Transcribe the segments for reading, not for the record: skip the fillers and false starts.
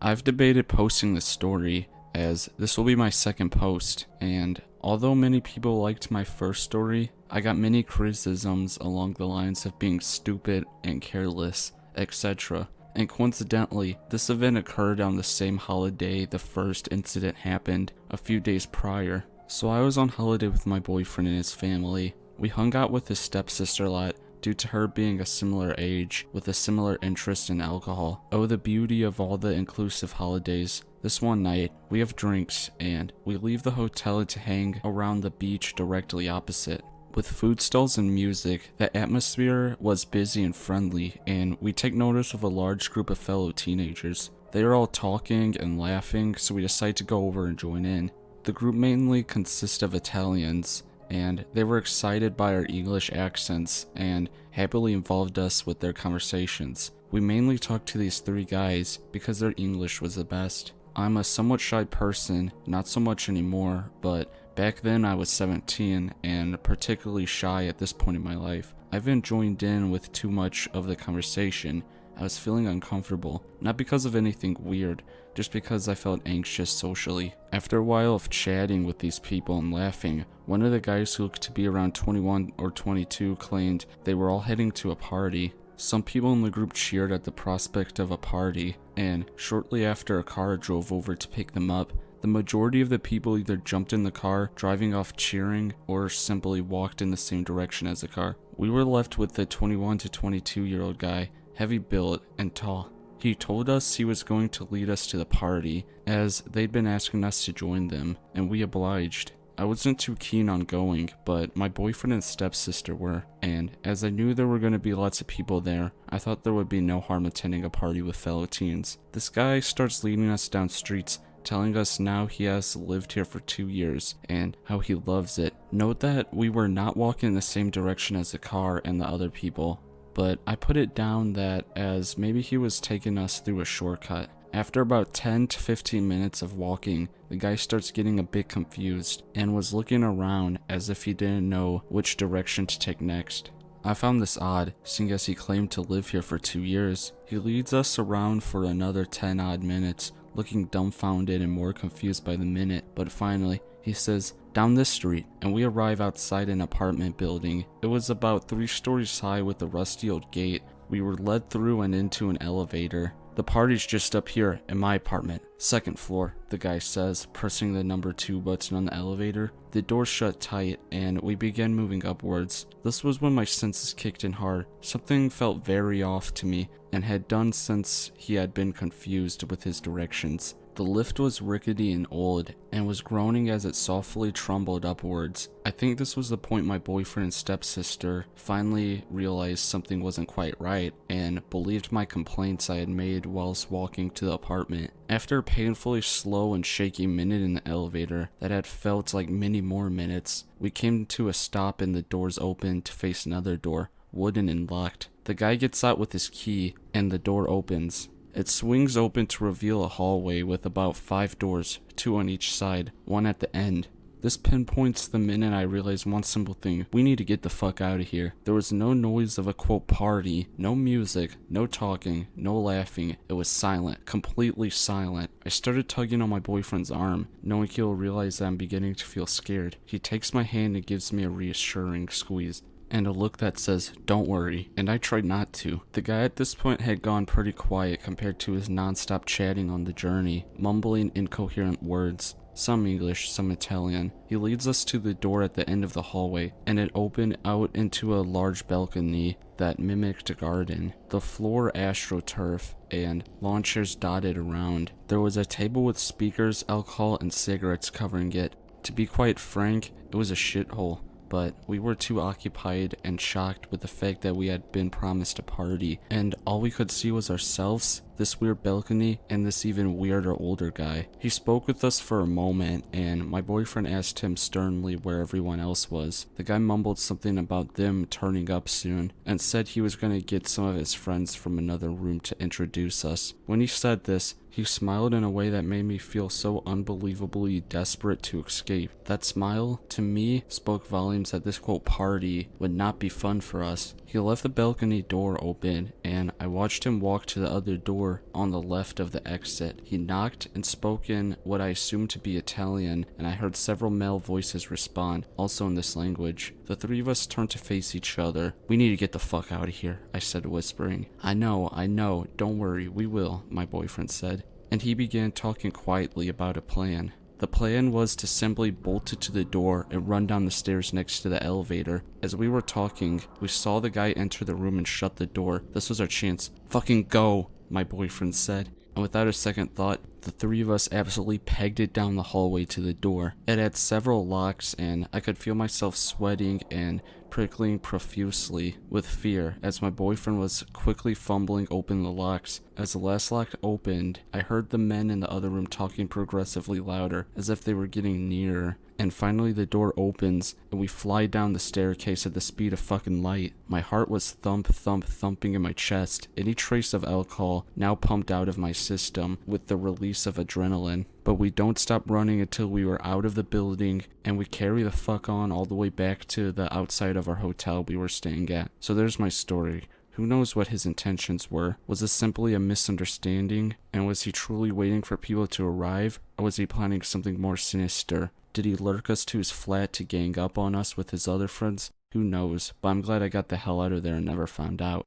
I've debated posting this story as this will be my second post, and although many people liked my first story, I got many criticisms along the lines of being stupid and careless, etc. And coincidentally, this event occurred on the same holiday the first incident happened, a few days prior. So I was on holiday with my boyfriend and his family. We hung out with his stepsister a lot due to her being a similar age with a similar interest in alcohol. Oh, the beauty of all the inclusive holidays. This one night, we have drinks and we leave the hotel to hang around the beach directly opposite. With food stalls and music, the atmosphere was busy and friendly, and we take notice of a large group of fellow teenagers. They are all talking and laughing, so we decide to go over and join in. The group mainly consists of Italians, and they were excited by our English accents and happily involved us with their conversations. We mainly talked to these three guys because their English was the best. I'm a somewhat shy person, not so much anymore, but back then I was 17 and particularly shy at this point in my life. I haven't joined in with too much of the conversation. I was feeling uncomfortable, not because of anything weird, just because I felt anxious socially. After a while of chatting with these people and laughing, one of the guys who looked to be around 21 or 22 claimed they were all heading to a party. Some people in the group cheered at the prospect of a party, and shortly after a car drove over to pick them up. The majority of the people either jumped in the car, driving off cheering, or simply walked in the same direction as the car. We were left with the 21 to 22-year-old guy, heavy built and tall. He told us he was going to lead us to the party, as they'd been asking us to join them, and we obliged. I wasn't too keen on going, but my boyfriend and stepsister were, and as I knew there were going to be lots of people there, I thought there would be no harm attending a party with fellow teens. This guy starts leading us down streets, telling us now he has lived here for 2 years and how he loves it. Note that we were not walking in the same direction as the car and the other people, but I put it down that as maybe he was taking us through a shortcut. After about 10 to 15 minutes of walking, the guy starts getting a bit confused and was looking around as if he didn't know which direction to take next. I found this odd, seeing as he claimed to live here for 2 years. He leads us around for another 10 odd minutes, looking dumbfounded and more confused by the minute, but finally, he says, "Down this street," and we arrive outside an apartment building. It was about 3 stories high with a rusty old gate. We were led through and into an elevator. "The party's just up here in my apartment, 2nd floor, the guy says, pressing the number 2 button on the elevator. The door shut tight, and we began moving upwards. This was when my senses kicked in hard. Something felt very off to me, and had done since he had been confused with his directions. The lift was rickety and old, and was groaning as it softly trundled upwards. I think this was the point my boyfriend and stepsister finally realized something wasn't quite right, and believed my complaints I had made whilst walking to the apartment. After a painfully slow and shaky minute in the elevator that had felt like many more minutes, we came to a stop and the doors opened to face another door, wooden and locked. The guy gets out with his key, and the door opens. It swings open to reveal a hallway with about 5 doors, 2 on each side, 1 at the end. This pinpoints the minute I realized one simple thing: we need to get the fuck out of here. There was no noise of a quote party, no music, no talking, no laughing. It was silent, completely silent. I started tugging on my boyfriend's arm, knowing he'll realize that I'm beginning to feel scared. He takes my hand and gives me a reassuring squeeze, and a look that says, "Don't worry," and I tried not to. The guy at this point had gone pretty quiet compared to his non-stop chatting on the journey, mumbling incoherent words, some English, some Italian. He leads us to the door at the end of the hallway, and it opened out into a large balcony that mimicked a garden. The floor astroturf, and lawn chairs dotted around. There was a table with speakers, alcohol, and cigarettes covering it. To be quite frank, it was a shithole. But we were too occupied and shocked with the fact that we had been promised a party, and all we could see was ourselves, this weird balcony, and this even weirder older guy. He spoke with us for a moment, and my boyfriend asked him sternly where everyone else was. The guy mumbled something about them turning up soon, and said he was going to get some of his friends from another room to introduce us. When he said this, he smiled in a way that made me feel so unbelievably desperate to escape. That smile, to me, spoke volumes that this quote party would not be fun for us. He left the balcony door open, and I watched him walk to the other door on the left of the exit. He knocked and spoke in what I assumed to be Italian, and I heard several male voices respond, also in this language. The three of us turned to face each other. "We need to get the fuck out of here," I said, whispering. I know, don't worry, we will," my boyfriend said. And he began talking quietly about a plan. The plan was to simply bolt it to the door and run down the stairs next to the elevator. As we were talking, we saw the guy enter the room and shut the door. This was our chance. "Fucking go," my boyfriend said. And without a second thought, the three of us absolutely pegged it down the hallway to the door. It had several locks, and I could feel myself sweating and prickling profusely with fear as my boyfriend was quickly fumbling open the locks. As the last lock opened, I heard the men in the other room talking progressively louder, as if they were getting nearer. And finally the door opens, and we fly down the staircase at the speed of fucking light. My heart was thumping in my chest. Any trace of alcohol now pumped out of my system with the release of adrenaline. But we don't stop running until we were out of the building, and we carry the fuck on all the way back to the outside of our hotel we were staying at. So there's my story. Who knows what his intentions were? Was this simply a misunderstanding? And was he truly waiting for people to arrive? Or was he planning something more sinister? Did he lurk us to his flat to gang up on us with his other friends? Who knows, but I'm glad I got the hell out of there and never found out.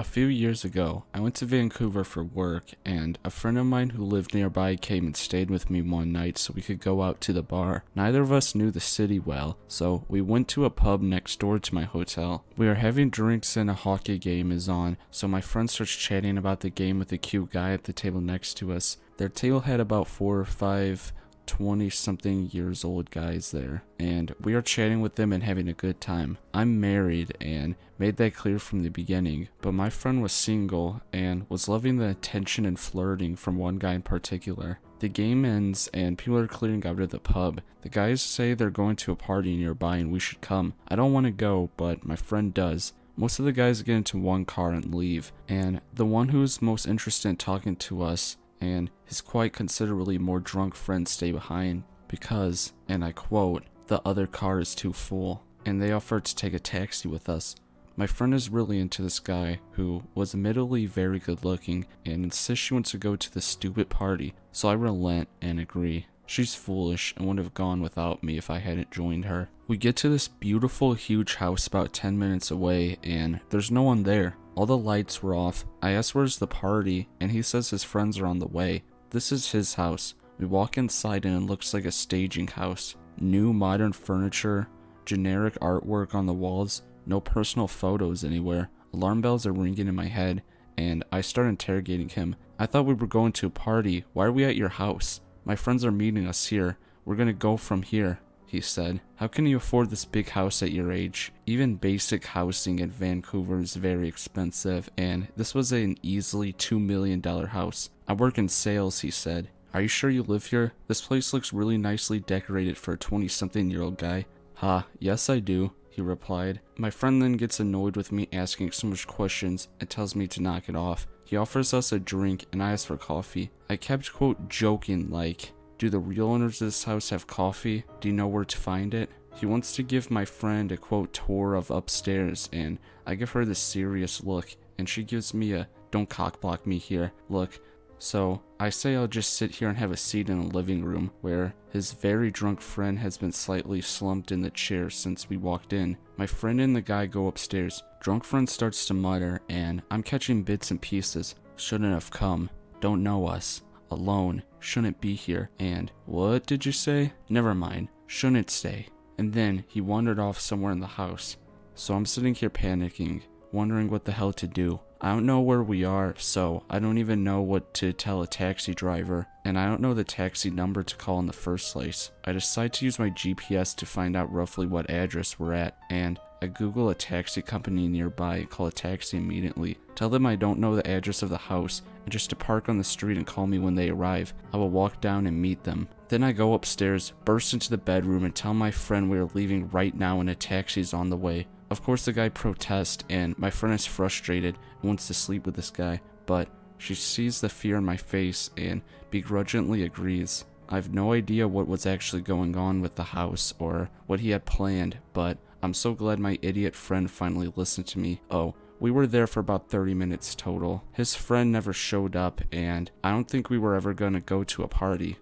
A few years ago, I went to Vancouver for work, and a friend of mine who lived nearby came and stayed with me one night so we could go out to the bar. Neither of us knew the city well, so we went to a pub next door to my hotel. We were having drinks and a hockey game is on, so my friend starts chatting about the game with the cute guy at the table next to us. Their table had about 4 or 5 20-something years old guys there, and we are chatting with them and having a good time. I'm married and made that clear from the beginning, but my friend was single and was loving the attention and flirting from one guy in particular. The game ends and people are clearing out of the pub. The guys say they're going to a party nearby and we should come. I don't want to go, but my friend does. Most of the guys get into one car and leave, and the one who's most interested in talking to us and his quite considerably more drunk friends stay behind because, and I quote, "the other car is too full," and they offer to take a taxi with us. My friend is really into this guy, who was admittedly very good looking, and insists she wants to go to the stupid party, so I relent and agree. She's foolish and would have gone without me if I hadn't joined her. We get to this beautiful huge house about 10 minutes away, and there's no one there. All the lights were off. I asked where's the party, and he says his friends are on the way. This is his house. We walk inside and it looks like a staging house. New modern furniture, generic artwork on the walls, no personal photos anywhere. Alarm bells are ringing in my head, and I start interrogating him. "I thought we were going to a party. Why are we at your house?" "My friends are meeting us here. We're gonna go from here," he said. "How can you afford this big house at your age? Even basic housing in Vancouver is very expensive, and this was an easily $2 million house. I work in sales," he said. "Are you sure you live here? This place looks really nicely decorated for a 20-something-year-old guy." "Ha, yes I do," he replied. My friend then gets annoyed with me asking so much questions and tells me to knock it off. He offers us a drink and I ask for coffee. I kept, quote, joking like, "Do the real owners of this house have coffee? Do you know where to find it?" He wants to give my friend a, quote, tour of upstairs, and I give her this serious look, and she gives me a "don't cockblock me here" look. So I say I'll just sit here and have a seat in the living room, where his very drunk friend has been slightly slumped in the chair since we walked in. My friend and the guy go upstairs. Drunk friend starts to mutter, and I'm catching bits and pieces. "Shouldn't have come. Don't know us. Alone. Shouldn't be here." And "What did you say?" "Never mind. Shouldn't stay." And then he wandered off somewhere in the house. So I'm sitting here panicking, wondering what the hell to do. I don't know where we are, so I don't even know what to tell a taxi driver, and I don't know the taxi number to call in the first place. I decide to use my GPS to find out roughly what address we're at, and I Google a taxi company nearby and call a taxi immediately. Tell them I don't know the address of the house, and just to park on the street and call me when they arrive. I will walk down and meet them. Then I go upstairs, burst into the bedroom, and tell my friend we are leaving right now and a taxi is on the way. Of course the guy protests, and my friend is frustrated and wants to sleep with this guy, but she sees the fear in my face and begrudgingly agrees. I have no idea what was actually going on with the house or what he had planned, but I'm so glad my idiot friend finally listened to me. Oh, we were there for about 30 minutes total. His friend never showed up, and I don't think we were ever gonna go to a party.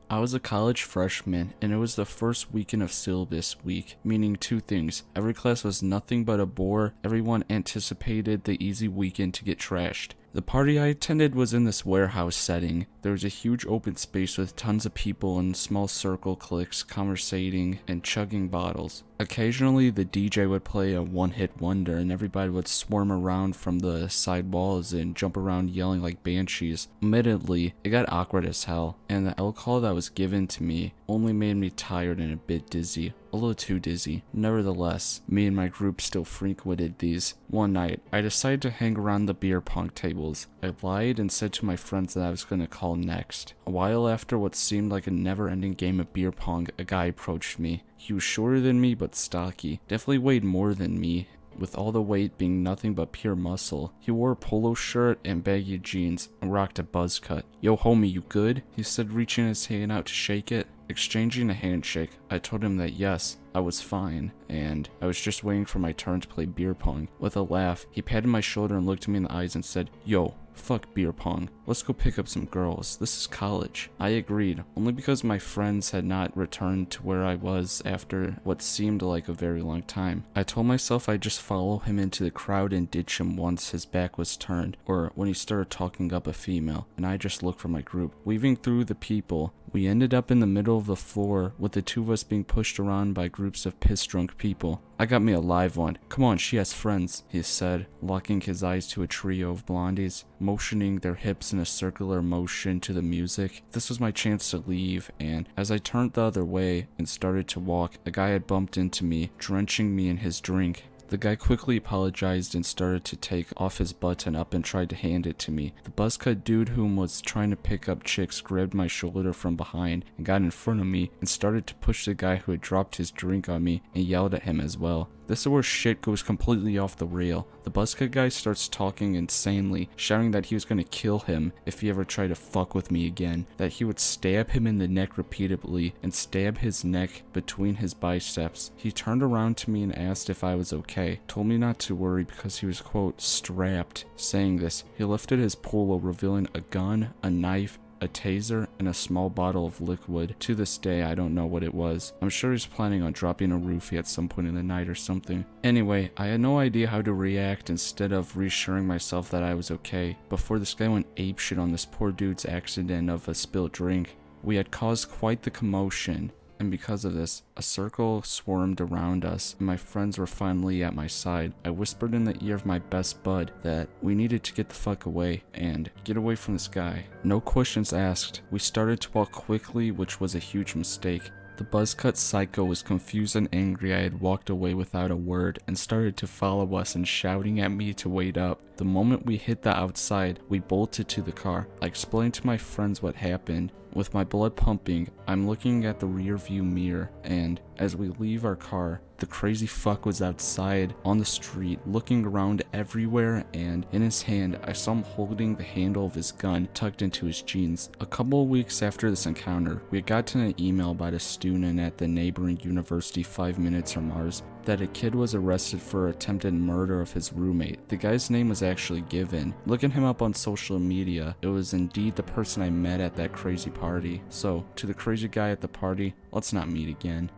I was a college freshman, and it was the first weekend of syllabus week, meaning two things. Every class was nothing but a bore. Everyone anticipated the easy weekend to get trashed. The party I attended was in this warehouse setting. There was a huge open space with tons of people in small circle cliques conversating and chugging bottles. Occasionally, the DJ would play a one-hit wonder and everybody would swarm around from the side walls and jump around yelling like banshees. Admittedly, it got awkward as hell, and the alcohol that was given to me only made me tired and a bit dizzy. A little too dizzy. Nevertheless, me and my group still frequented these. One night, I decided to hang around the beer pong tables. I lied and said to my friends that I was going to call next. A while after what seemed like a never-ending game of beer pong, a guy approached me. He was shorter than me but stocky. Definitely weighed more than me, with all the weight being nothing but pure muscle. He wore a polo shirt and baggy jeans and rocked a buzz cut. "Yo homie, you good?" he said, reaching his hand out to shake it. Exchanging a handshake, I told him that yes, I was fine, and I was just waiting for my turn to play beer pong. With a laugh, he patted my shoulder and looked me in the eyes and said, "Yo, fuck beer pong. Let's go pick up some girls. This is college." I agreed, only because my friends had not returned to where I was after what seemed like a very long time. I told myself I'd just follow him into the crowd and ditch him once his back was turned, or when he started talking up a female, and I just looked for my group. Weaving through the people, we ended up in the middle of the floor, with the two of us being pushed around by groups of piss-drunk people. "I got me a live one. Come on, she has friends," he said, locking his eyes to a trio of blondies, motioning their hips in a circular motion to the music. This was my chance to leave, and as I turned the other way and started to walk, a guy had bumped into me, drenching me in his drink. The guy quickly apologized and started to take off his button up and tried to hand it to me. The buzzcut dude whom was trying to pick up chicks grabbed my shoulder from behind and got in front of me and started to push the guy who had dropped his drink on me and yelled at him as well. This is where shit goes completely off the rail. The buzzcut guy starts talking insanely, shouting that he was going to kill him if he ever tried to fuck with me again, that he would stab him in the neck repeatedly and stab his neck between his biceps. He turned around to me and asked if I was okay, told me not to worry because he was, quote, strapped. Saying this, he lifted his polo, revealing a gun, a knife, a taser, and a small bottle of liquid. To this day, I don't know what it was. I'm sure he's planning on dropping a roofie at some point in the night or something. Anyway, I had no idea how to react instead of reassuring myself that I was okay, before this guy went apeshit on this poor dude's accident of a spilled drink. We had caused quite the commotion, and because of this, a circle swarmed around us, and my friends were finally at my side. I whispered in the ear of my best bud that we needed to get the fuck away, and get away from this guy. No questions asked. We started to walk quickly, which was a huge mistake. The buzzcut psycho was confused and angry I had walked away without a word and started to follow us and shouting at me to wait up. The moment we hit the outside, we bolted to the car. I explained to my friends what happened. With my blood pumping, I'm looking at the rear view mirror, and as we leave our car, the crazy fuck was outside on the street looking around everywhere, and in his hand I saw him holding the handle of his gun tucked into his jeans. A couple of weeks after this encounter, we had gotten an email about a student at the neighboring university 5 minutes from ours that a kid was arrested for attempted murder of his roommate. The guy's name was actually given. Looking him up on social media, it was indeed the person I met at that crazy party. So, to the crazy guy at the party, let's not meet again.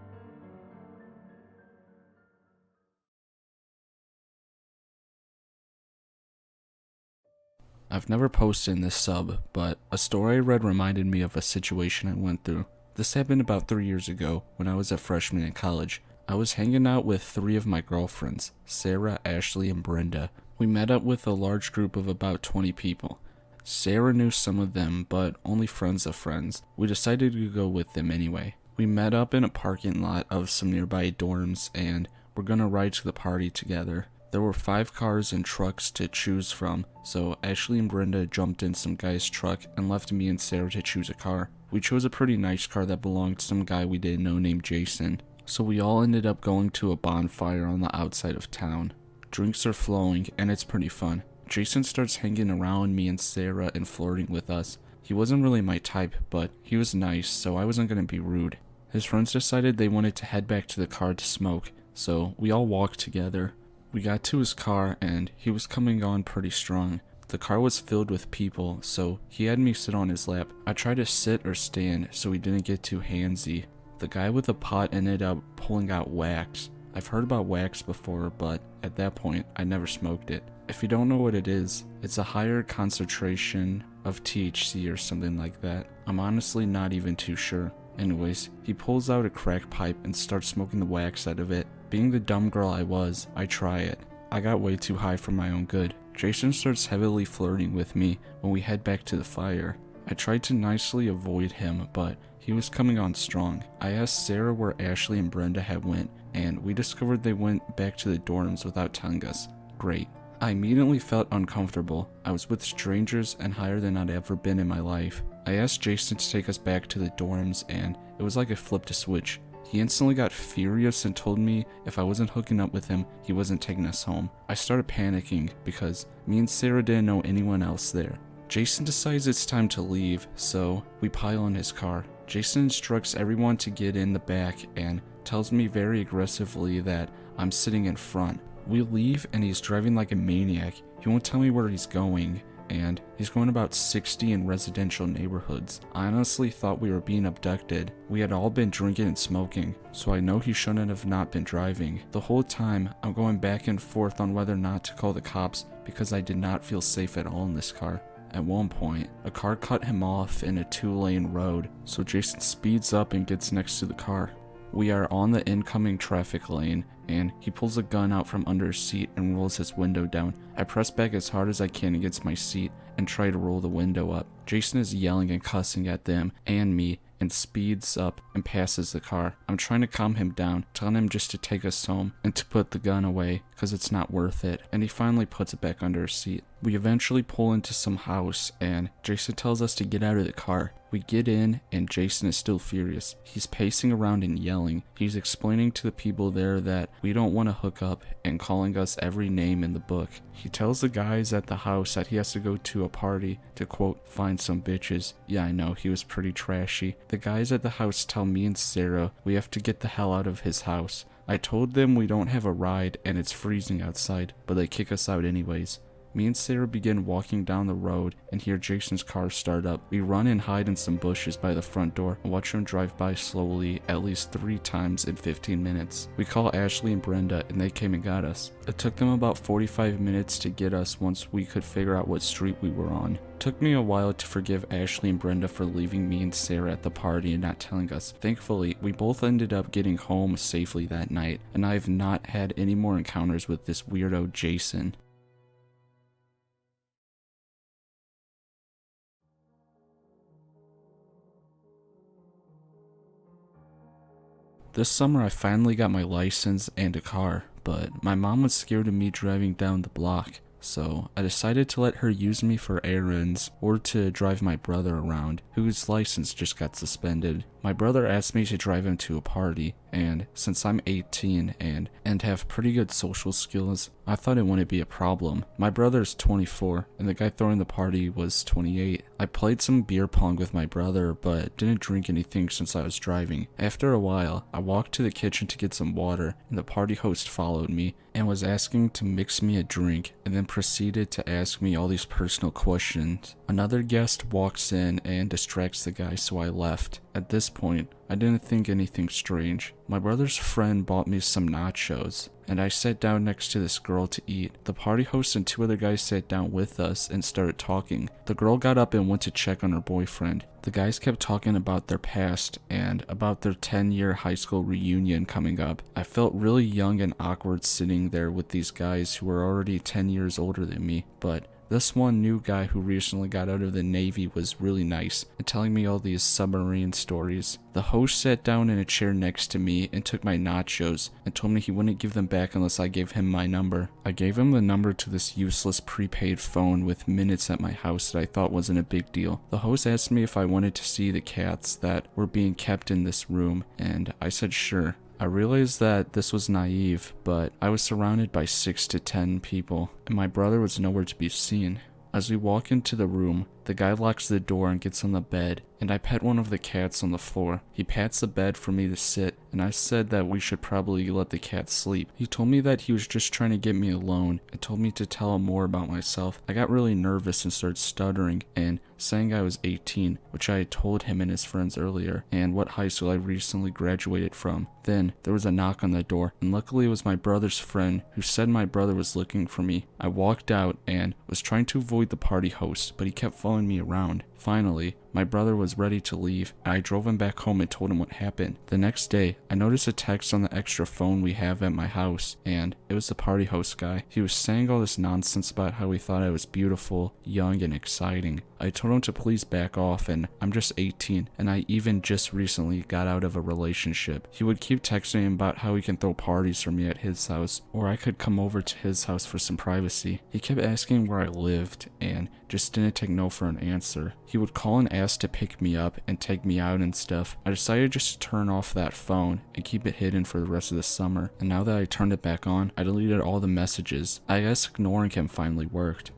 I've never posted in this sub, but a story I read reminded me of a situation I went through. This happened about 3 years ago when I was a freshman in college. I was hanging out with 3 of my girlfriends, Sarah, Ashley, and Brenda. We met up with a large group of about 20 people. Sarah knew some of them, but only friends of friends. We decided to go with them anyway. We met up in a parking lot of some nearby dorms, and we're gonna ride to the party together. There were 5 cars and trucks to choose from, so Ashley and Brenda jumped in some guy's truck and left me and Sarah to choose a car. We chose a pretty nice car that belonged to some guy we didn't know named Jason. So we all ended up going to a bonfire on the outside of town. Drinks are flowing, and it's pretty fun. Jason starts hanging around me and Sarah and flirting with us. He wasn't really my type, but he was nice, so I wasn't gonna be rude. His friends decided they wanted to head back to the car to smoke, so we all walked together. We got to his car, and he was coming on pretty strong. The car was filled with people, so he had me sit on his lap. I tried to sit or stand so he didn't get too handsy. The guy with the pot ended up pulling out wax. I've heard about wax before, but at that point, I never smoked it. If you don't know what it is, it's a higher concentration of THC or something like that. I'm honestly not even too sure. Anyways, he pulls out a crack pipe and starts smoking the wax out of it. Being the dumb girl I was, I try it. I got way too high for my own good. Jason starts heavily flirting with me when we head back to the fire. I tried to nicely avoid him, but he was coming on strong. I asked Sarah where Ashley and Brenda had went, and we discovered they went back to the dorms without telling us. Great. I immediately felt uncomfortable. I was with strangers and higher than I'd ever been in my life. I asked Jason to take us back to the dorms, and it was like I flipped a switch. He instantly got furious and told me if I wasn't hooking up with him, he wasn't taking us home. I started panicking because me and Sarah didn't know anyone else there. Jason decides it's time to leave, so we pile in his car. Jason instructs everyone to get in the back and tells me very aggressively that I'm sitting in front. We leave and he's driving like a maniac. He won't tell me where he's going, and he's going about 60 in residential neighborhoods. I honestly thought we were being abducted. We had all been drinking and smoking, so I know he shouldn't have not been driving. The whole time, I'm going back and forth on whether or not to call the cops because I did not feel safe at all in this car. At one point, a car cut him off in a 2-lane road, so Jason speeds up and gets next to the car. We are on the incoming traffic lane, and he pulls a gun out from under his seat and rolls his window down. I press back as hard as I can against my seat and try to roll the window up. Jason is yelling and cussing at them and me and speeds up and passes the car. I'm trying to calm him down, telling him just to take us home and to put the gun away because it's not worth it, and he finally puts it back under his seat. We eventually pull into some house and Jason tells us to get out of the car. We get in and Jason is still furious. He's pacing around and yelling. He's explaining to the people there that we don't want to hook up and calling us every name in the book. He tells the guys at the house that he has to go to a party to, quote, find some bitches. Yeah, I know, he was pretty trashy. The guys at the house tell me and Sarah we have to get the hell out of his house. I told them we don't have a ride and it's freezing outside, but they kick us out anyways. Me and Sarah begin walking down the road and hear Jason's car start up. We run and hide in some bushes by the front door and watch him drive by slowly at least 3 times in 15 minutes. We call Ashley and Brenda and they came and got us. It took them about 45 minutes to get us once we could figure out what street we were on. It took me a while to forgive Ashley and Brenda for leaving me and Sarah at the party and not telling us. Thankfully, we both ended up getting home safely that night, and I have not had any more encounters with this weirdo Jason. This summer I finally got my license and a car, but my mom was scared of me driving down the block, so I decided to let her use me for errands or to drive my brother around, whose license just got suspended. My brother asked me to drive him to a party, and since I'm 18 and have pretty good social skills, I thought it wouldn't be a problem. My brother's 24, and the guy throwing the party was 28. I played some beer pong with my brother, but didn't drink anything since I was driving. After a while, I walked to the kitchen to get some water, and the party host followed me and was asking to mix me a drink, and then proceeded to ask me all these personal questions. Another guest walks in and distracts the guy, so I left. At this point, I didn't think anything strange. My brother's friend bought me some nachos, and I sat down next to this girl to eat. The party host and 2 other guys sat down with us and started talking. The girl got up and went to check on her boyfriend. The guys kept talking about their past and about their 10-year high school reunion coming up. I felt really young and awkward sitting there with these guys who were already 10 years older than me, but this one new guy who recently got out of the Navy was really nice and telling me all these submarine stories. The host sat down in a chair next to me and took my nachos and told me he wouldn't give them back unless I gave him my number. I gave him the number to this useless prepaid phone with minutes at my house that I thought wasn't a big deal. The host asked me if I wanted to see the cats that were being kept in this room, and I said sure. I realized that this was naive, but I was surrounded by 6 to 10 people, and my brother was nowhere to be seen. As we walk into the room, the guy locks the door and gets on the bed, and I pet one of the cats on the floor. He pats the bed for me to sit, and I said that we should probably let the cat sleep. He told me that he was just trying to get me alone and told me to tell him more about myself. I got really nervous and started stuttering and saying I was 18, which I had told him and his friends earlier, and what high school I recently graduated from. Then there was a knock on the door, and luckily it was my brother's friend who said my brother was looking for me. I walked out and was trying to avoid the party host, but he kept following me around. Finally, my brother was ready to leave, and I drove him back home and told him what happened. The next day, I noticed a text on the extra phone we have at my house, and it was the party host guy. He was saying all this nonsense about how he thought I was beautiful, young, and exciting. I told him to please back off, and I'm just 18, and I even just recently got out of a relationship. He would keep texting me about how he can throw parties for me at his house, or I could come over to his house for some privacy. He kept asking where I lived, and just didn't take no for an answer. He would call and ask to pick me up and take me out and stuff. I decided just to turn off that phone and keep it hidden for the rest of the summer, and now that I turned it back on, I deleted all the messages. I guess ignoring him finally worked.